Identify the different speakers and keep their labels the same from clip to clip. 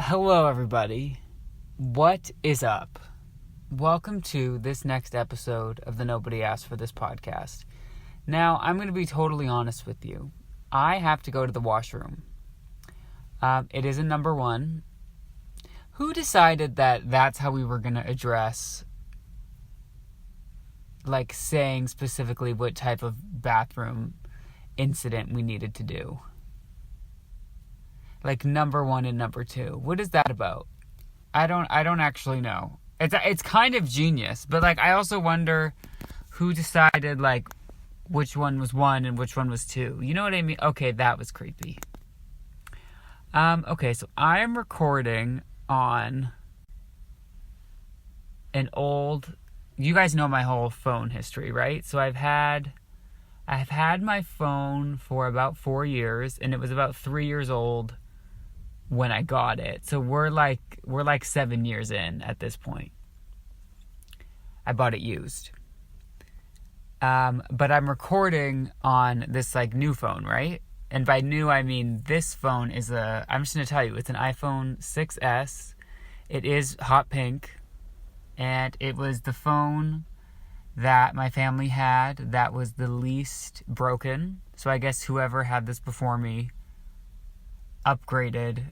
Speaker 1: Hello, everybody. What is up? Welcome to this next episode of the Nobody Asked for This podcast. Now, I'm going to be totally honest with you. I have to go to the washroom. It isn't number one. Who decided that that's how we were going to address, saying specifically what type of bathroom incident we needed to do? Number one and number two. What is that about? I don't actually know. It's kind of genius, but I also wonder who decided which one was one and which one was two. You know what I mean? Okay, that was creepy. Okay, so I am recording on an old, you guys know my whole phone history, right? So I've had my phone for about 4 years, and it was about 3 years old when I got it. So we're 7 years in at this point. I bought it used. But I'm recording on this new phone, right? And by new, I mean this phone is I'm just going to tell you, it's an iPhone 6S. It is hot pink. And it was the phone that my family had that was the least broken. So I guess whoever had this before me upgraded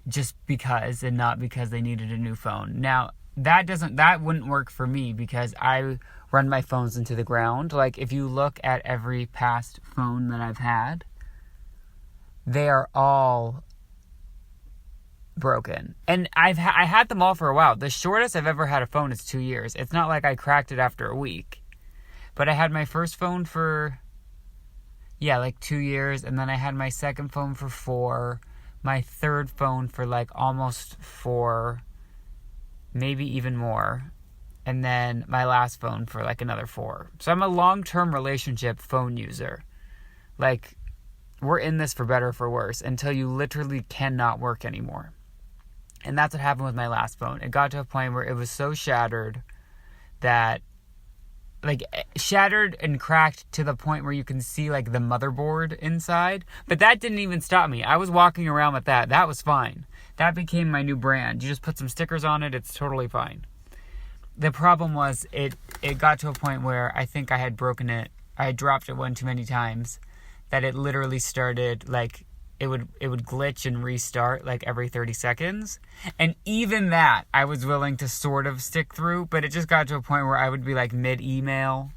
Speaker 1: just because, and not because they needed a new phone. Now, that wouldn't work for me because I run my phones into the ground. If you look at every past phone that I've had, they are all broken. And I had them all for a while. The shortest I've ever had a phone is 2 years. It's not like I cracked it after a week. But I had my first phone for 2 years, and then I had my second phone for 4, my third phone for almost 4, maybe even more, and then my last phone for another 4. So I'm a long-term relationship phone user. We're in this for better or for worse until you literally cannot work anymore. And that's what happened with my last phone. It got to a point where it was so shattered that shattered and cracked to the point where you can see the motherboard inside. But that didn't even stop me. I was walking around with that. That was fine. That became my new brand. You just put some stickers on it. It's totally fine. The problem was it got to a point where I think I had broken it. I had dropped it one too many times that it literally started it would glitch and restart every 30 seconds. And even that, I was willing to sort of stick through, but it just got to a point where I would be mid-email,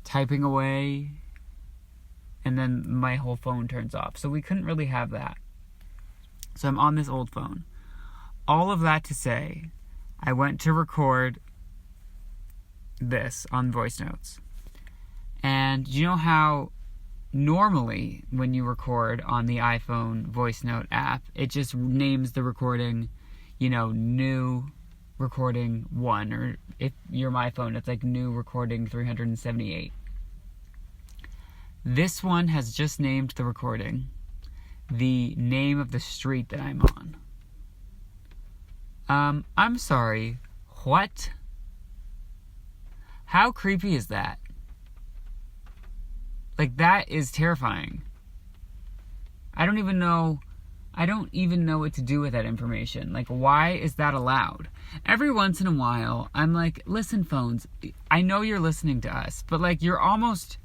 Speaker 1: typing away, and then my whole phone turns off. So we couldn't really have that. So I'm on this old phone. All of that to say, I went to record this on voice notes. And you know how normally, when you record on the iPhone voice note app, it just names the recording, new recording 1, or if you're my phone, it's new recording 378. This one has just named the recording the name of the street that I'm on. I'm sorry, what? How creepy is that? That is terrifying. I don't even know what to do with that information. Why is that allowed? Every once in a while, I'm listen, phones, I know you're listening to us, but you're almost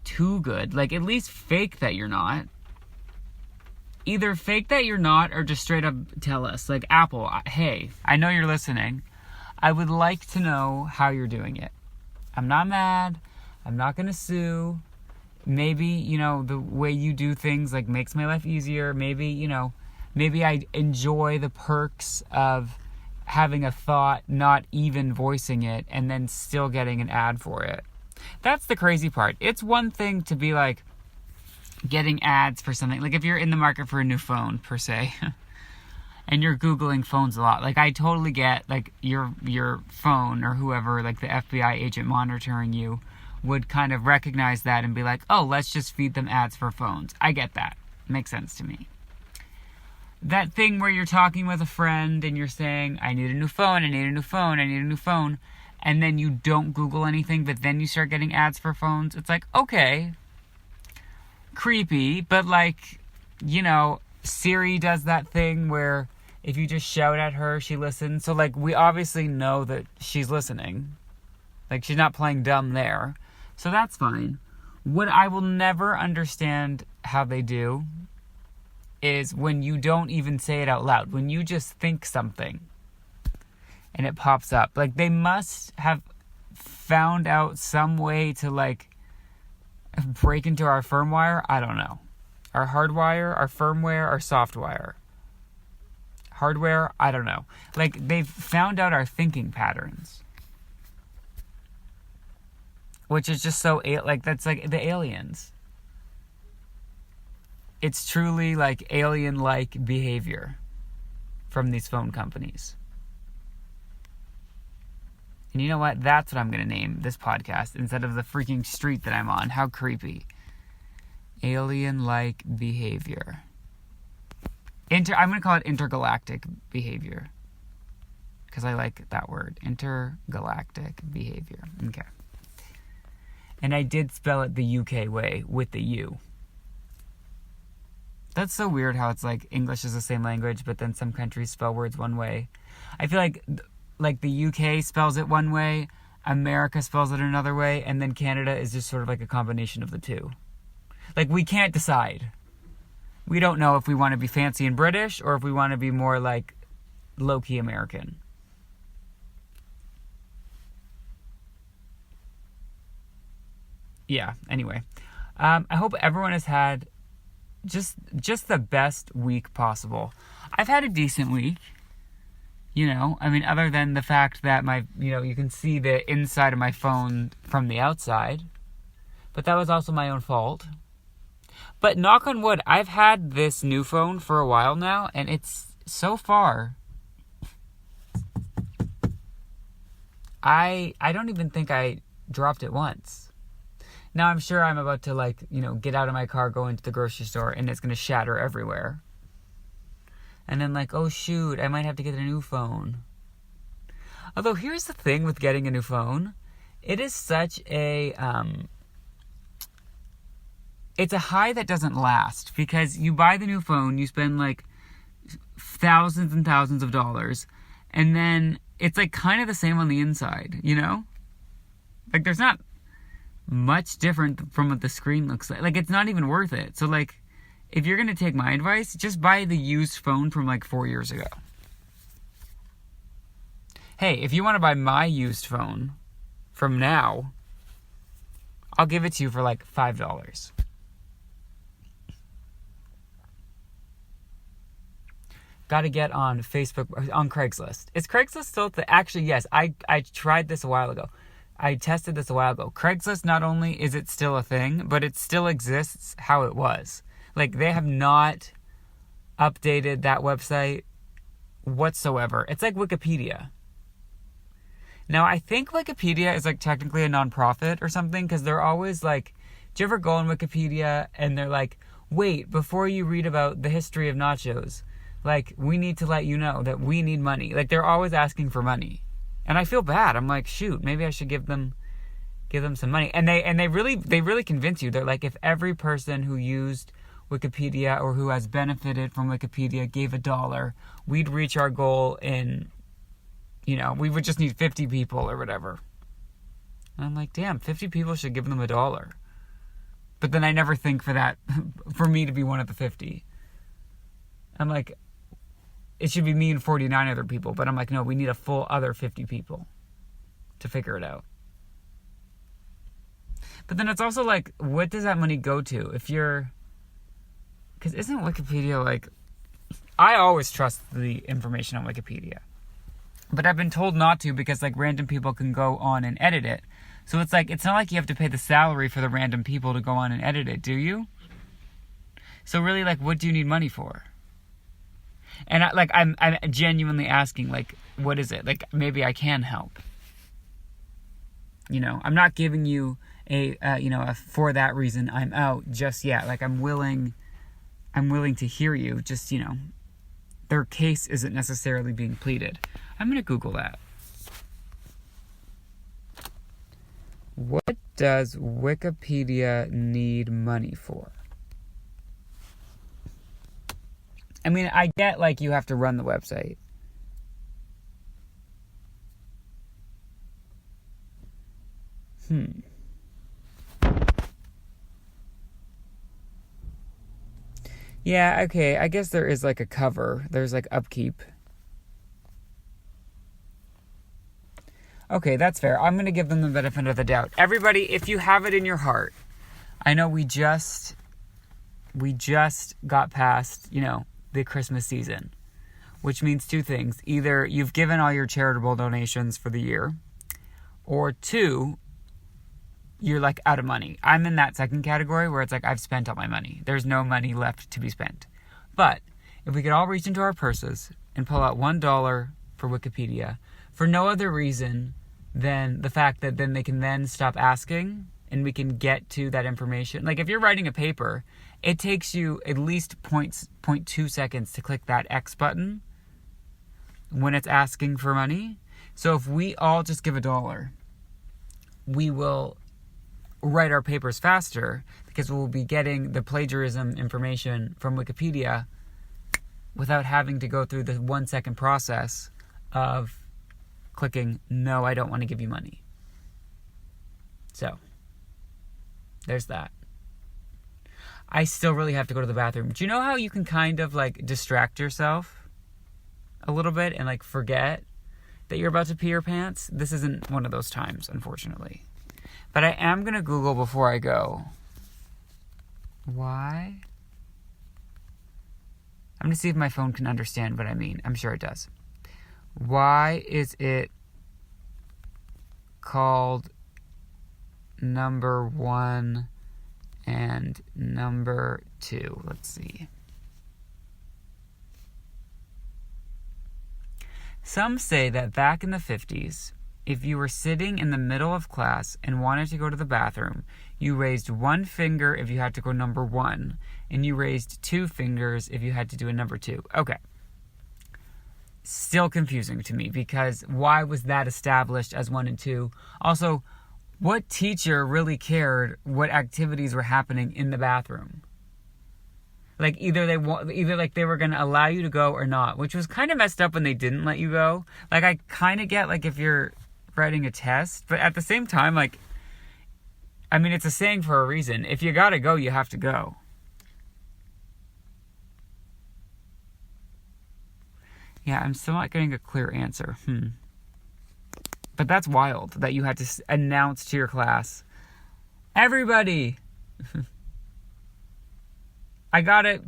Speaker 1: too good. At least fake that you're not. Either fake that you're not or just straight up tell us. Apple, hey, I know you're listening. I would like to know how you're doing it. I'm not mad. I'm not going to sue. Maybe, the way you do things, makes my life easier. Maybe, maybe I enjoy the perks of having a thought, not even voicing it, and then still getting an ad for it. That's the crazy part. It's one thing to be, getting ads for something. If you're in the market for a new phone, per se, and you're Googling phones a lot. I totally get, your phone or whoever, the FBI agent monitoring you, would kind of recognize that and be oh, let's just feed them ads for phones. I get that. Makes sense to me. That thing where you're talking with a friend and you're saying, I need a new phone, I need a new phone, I need a new phone, and then you don't Google anything, but then you start getting ads for phones. It's okay, creepy, but Siri does that thing where if you just shout at her, she listens. So, like, we obviously know that she's listening. Like, she's not playing dumb there. So that's fine. What I will never understand how they do is when you don't even say it out loud. When you just think something and it pops up. Like, they must have found out some way to, like, break into our firmwire. I don't know. Our hardwire, our firmware, our software. Hardware, I don't know. Like, they've found out our thinking patterns. Which is just so, like, that's like the aliens. It's truly like alien-like behavior from these phone companies. And you know what? That's what I'm going to name this podcast instead of the freaking street that I'm on. How creepy. Alien-like behavior. I'm going to call it intergalactic behavior. Because I like that word. Intergalactic behavior. Okay. And I did spell it the UK way with the U. That's so weird how it's like English is the same language, but then some countries spell words one way. I feel like the UK spells it one way, America spells it another way, and then Canada is just sort of like a combination of the two. Like, we can't decide. We don't know if we want to be fancy and British or if we want to be more like low-key American. Yeah, anyway. I hope everyone has had just the best week possible. I've had a decent week. You know, I mean, other than the fact that you can see the inside of my phone from the outside. But that was also my own fault. But knock on wood, I've had this new phone for a while now, and it's so far. I don't even think I dropped it once. Now I'm sure I'm about to get out of my car, go into the grocery store, and it's going to shatter everywhere. And then oh shoot, I might have to get a new phone. Although here's the thing with getting a new phone. It is such a, it's a high that doesn't last. Because you buy the new phone, you spend thousands and thousands of dollars. And then it's kind of the same on the inside, you know? There's not much different from what the screen looks like. It's not even worth it. So if you're going to take my advice, just buy the used phone from 4 years ago. Hey, if you want to buy my used phone from now, I'll give it to you for $5. Got to get on Facebook, on Craigslist. Is Craigslist still actually, yes, I tried this a while ago. I tested this a while ago. Craigslist, not only is it still a thing, but it still exists how it was. They have not updated that website whatsoever. It's like Wikipedia. Now, I think Wikipedia is technically a nonprofit or something, because they're always do you ever go on Wikipedia and they're wait, before you read about the history of nachos, we need to let you know that we need money. They're always asking for money. And I feel bad. I'm shoot, maybe I should give them some money. And they really convince you. They're if every person who used Wikipedia or who has benefited from Wikipedia gave $1, we'd reach our goal in, we would just need 50 people or whatever. And I'm damn, 50 people should give them $1. But then I never think for me to be one of the 50. I'm it should be me and 49 other people. But I'm no, we need a full other 50 people to figure it out. But then it's also what does that money go to? If you're... Because isn't Wikipedia I always trust the information on Wikipedia. But I've been told not to because random people can go on and edit it. So it's it's not you have to pay the salary for the random people to go on and edit it, do you? So really what do you need money for? And I'm genuinely asking what is it? Maybe I can help. I'm not giving you a for that reason I'm out just yet. I'm willing to hear you. Just, their case isn't necessarily being pleaded. I'm going to Google that. What does Wikipedia need money for? I mean, I get, like, you have to run the website. Yeah, okay, I guess there is, like, a cover. There's, like, upkeep. Okay, that's fair. I'm going to give them the benefit of the doubt. Everybody, if you have it in your heart, I know we just got past, the Christmas season, which means two things. Either you've given all your charitable donations for the year, or two, you're, like, out of money. I'm in that second category where it's like, I've spent all my money. There's no money left to be spent. But if we could all reach into our purses and pull out $1 for Wikipedia, for no other reason than the fact that then they can then stop asking and we can get to that information. Like, if you're writing a paper, it takes you at least 0.2 seconds to click that X button when it's asking for money. So if we all just give $1, we will write our papers faster because we'll be getting the plagiarism information from Wikipedia without having to go through the 1 second process of clicking, no, I don't want to give you money. So, there's that. I still really have to go to the bathroom. Do you know how you can kind of, like, distract yourself a little bit and, like, forget that you're about to pee your pants? This isn't one of those times, unfortunately. But I am going to Google before I go. Why? I'm going to see if my phone can understand what I mean. I'm sure it does. Why is it called number 1 and number 2? Let's see. Some say that back in the 50s, if you were sitting in the middle of class and wanted to go to the bathroom, you raised 1 finger if you had to go number 1, and you raised 2 fingers if you had to do a number 2. Okay. Still confusing to me, because why was that established as 1 and 2? Also, what teacher really cared what activities were happening in the bathroom? Like, either they were going to allow you to go or not, which was kind of messed up when they didn't let you go. Like, I kind of get, like, if you're writing a test, but at the same time, like, I mean, it's a saying for a reason. If you gotta go, you have to go. Yeah, I'm still not getting a clear answer. But that's wild that you had to announce to your class, everybody, I got it.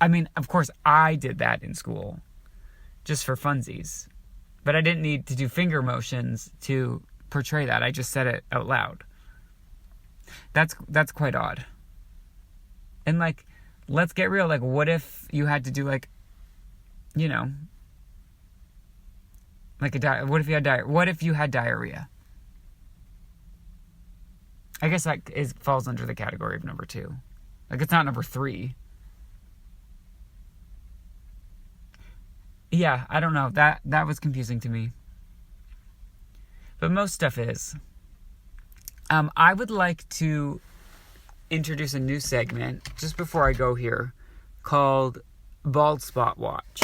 Speaker 1: I mean, of course, I did that in school just for funsies. But I didn't need to do finger motions to portray that. I just said it out loud. That's quite odd. And, like, let's get real. Like, what if you had to do, like, you know, like what if you had diarrhea? I guess that falls under the category of number 2. Like, it's not number 3. Yeah, I don't know. That was confusing to me. But most stuff is. I would like to introduce a new segment just before I go here called Bald Spot Watch.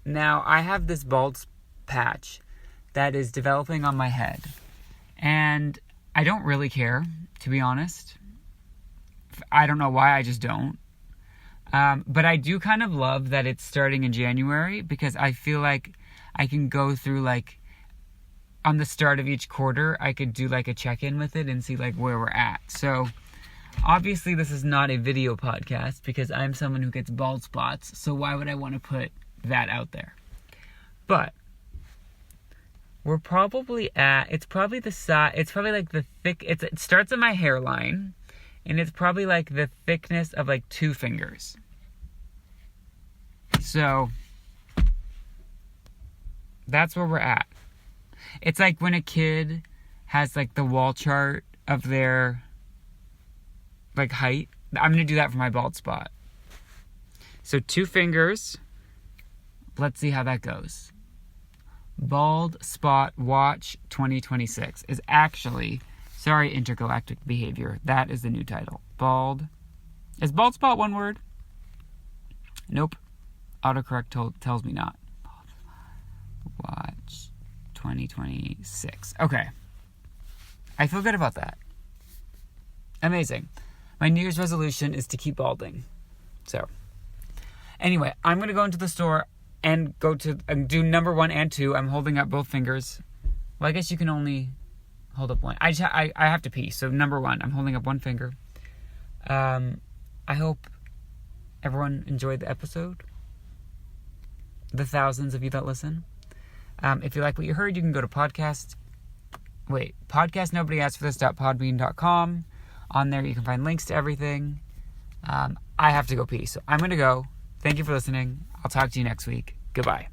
Speaker 1: Now, I have this bald patch that is developing on my head. And I don't really care, to be honest. I don't know why, I just don't. But I do kind of love that it's starting in January, because I feel like I can go through, like, on the start of each quarter, I could do, like, a check-in with it and see, like, where we're at. So, obviously, this is not a video podcast, because I'm someone who gets bald spots, so why would I want to put that out there? But we're probably it's probably like the thick, it starts at my hairline, and it's probably like the thickness of, like, 2 fingers. So, that's where we're at. It's like when a kid has, like, the wall chart of their, like, height. I'm going to do that for my bald spot. So 2 fingers. Let's see how that goes. Bald Spot Watch 2026 is actually, sorry, Intergalactic Behavior. That is the new title. Bald Is bald spot one word? Nope. Autocorrect tells me not. Watch 2026. Okay. I feel good about that. Amazing. My New Year's resolution is to keep balding. So, anyway, I'm going to go into the store and go to do number 1 and 2. I'm holding up both fingers. Well, I guess you can only hold up one. I have to pee. So number 1, I'm holding up one finger. I hope everyone enjoyed the episode. The thousands of you that listen. If you like what you heard, you can go to podcastnobodyaskedforthis.podbean.com. On there, you can find links to everything. I have to go pee, so I'm going to go. Thank you for listening. I'll talk to you next week. Goodbye.